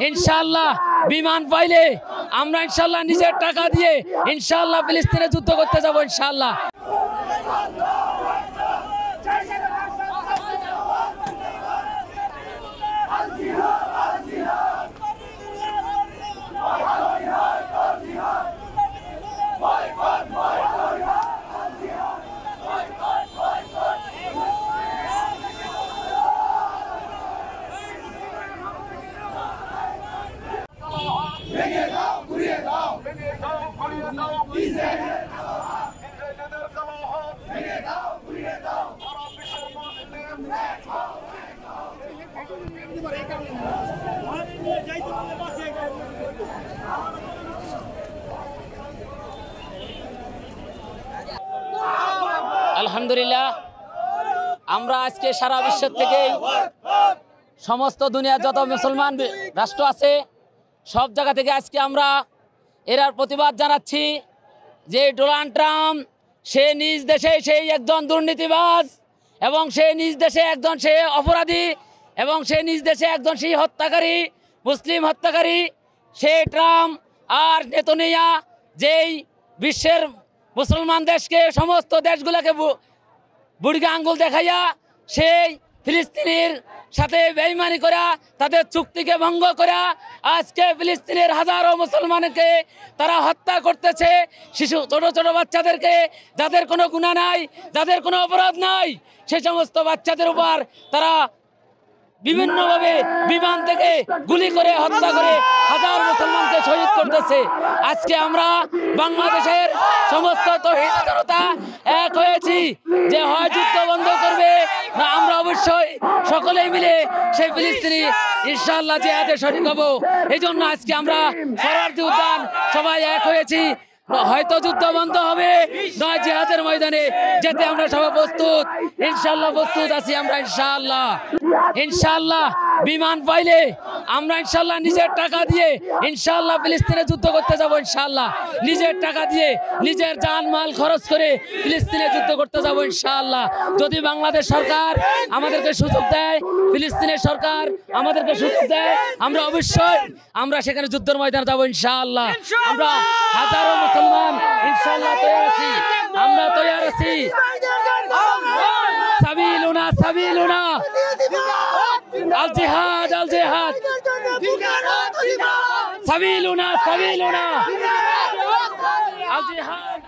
ইনশাআল্লাহ বিমান পাইলে আমরা ইনশাআল্লাহ নিজের টাকা দিয়ে ইনশাআল্লাহ ফিলিস্তিনে যুদ্ধ করতে যাব ইনশাআল্লাহ। আলহামদুলিল্লাহ আমরা আজকে সারা বিশ্ব থেকে সমস্ত দুনিয়ার যত মুসলমান রাষ্ট্র আছে সব জায়গা থেকে আজকে আমরা এর প্রতিবাদ জানাচ্ছি যে ডোনাল্ড ট্রাম্প সে নিজ দেশে সেই একজন দুর্নীতিবাজ এবং সে নিজ দেশে একজন সে অপরাধী এবং সে নিজ দেশে একজন সেই হত্যাকারী মুসলিম হত্যাকারী সে ট্রাম্প আর নেতনিয়া যেই বিশ্বের মুসলমান দেশকে সমস্ত দেশগুলোকে বুড়িকে আঙ্গুল দেখাইয়া সেই ফিলিস্তিনের সাথে বেঈমানি করা তাদের চুক্তিকে ভঙ্গ করা আজকে ফিলিস্তিনের হাজারো মুসলমানকে তারা হত্যা করতেছে শিশু ছোট ছোট বাচ্চাদেরকে যাদের কোনো গুনাহ নাই যাদের কোনো অপরাধ নাই সেই সমস্ত বাচ্চাদের উপর তারা বিভিন্নভাবে বিমান থেকে গুলি করে হত্যা করে হাজার মুসলমানকে শহীদ করতেছে। আজকে আমরা বাংলাদেশের সমস্ত তৌহিদ জনতা এক হয়েছি যে হয় যুদ্ধ বন্ধ করবে না আমরা অবশ্যই সকলেই মিলে সেই ফিলিস্তিনি ইনশাআল্লাহ জিহাদে শরীক হব। এই জন্য আজকে আমরা শরণার্থী উদ্যান সবাই এক হয়েছি, হয়তো যুদ্ধ বন্ধ হবে নয় জিহাদের ময়দানে যেতে আমরা সবাই প্রস্তুত ইনশাআল্লাহ প্রস্তুত আছি আমরা ইনশাআল্লাহ। ইনশাআল্লাহ বিমান পাইলে আমরা ইনশাআল্লাহ নিজের টাকা দিয়ে ইনশাআল্লাহ ফিলিস্তিনে যুদ্ধ করতে যাব ইনশাআল্লাহ। নিজের টাকা দিয়ে নিজের জানমাল খরচ করে ফিলিস্তিনে যুদ্ধ করতে যাব ইনশাআল্লাহ। যদি বাংলাদেশ সরকার আমাদেরকে সুযোগ দেয়, ফিলিস্তিনের সরকার আমাদেরকে সুযোগ দেয়, আমরা অবশ্যই আমরা সেখানে যুদ্ধের ময়দানে যাব ইনশাআল্লাহ। আমরা হাজারো মুসলমান ইনশাআল্লাহ তৈরি আছি, আমরা তৈরি আছি। সাবিলুনা সাবিলুনা আল জিহাদ আল জিহাদ সাবিলুনা সাবিলুনা আল জিহাদ।